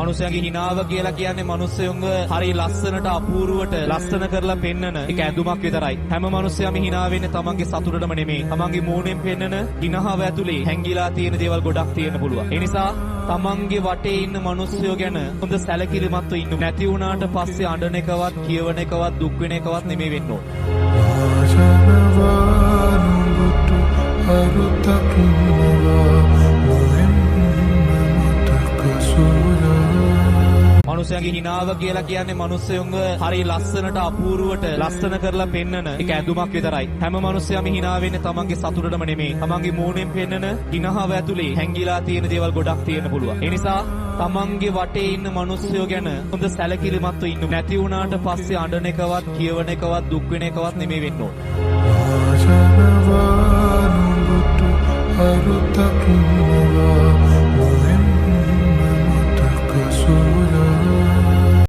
මනුස්සයන්ගේ හිනාව කියලා කියන්නේ මනුස්සයන්ව හරි ලස්සනට අපූර්වට ලස්සන කරලා පෙන්නන එක ඇඳුමක් විතරයි. හැම මනුස්සයම hina වෙන්නේ තමන්ගේ සතුටටම නෙමෙයි. තමන්ගේ මූණෙන් පෙන්නන හිනාව ඇතුලේ හැංගිලා තියෙන දේවල් ගොඩක් තියෙන්න පුළුවන්. ඒ නිසා තමන්ගේ වටේ ඉන්න මනුස්සයෝ ගැන හොඳ සැලකිලිමත්ව ඉන්න. නැති වුණාට පස්සේ අඬන එකවත්, කියවන එකවත්, දුක් වෙන එකවත් නෙමෙයි වෙන්න ඕන. මනුස්සයන්ගේ හිනාව කියලා කියන්නේ මනුස්සයන්ව හරි ලස්සනට අපූර්වට ලස්සන කරලා පෙන්නන එක ඇඳුමක් විතරයි. හැම මනුස්සයම hina වෙන්නේ තමන්ගේ සතුටටම නෙමෙයි. තමන්ගේ මූණෙන් පෙන්නන හිනාව ඇතුලේ හැංගිලා තියෙන දේවල් ගොඩක් තියෙන්න පුළුවන්. ඒ නිසා තමන්ගේ වටේ ඉන්න මනුස්සයෝ ගැන හොඳ සැලකිලිමත්ව ඉන්න. නැති වුණාට පස්සේ අඬන එකවත්, කියවන එකවත්, දුක් වෙන එකවත් නෙමෙයි වෙන්න ඕන. අරුතකින්නවා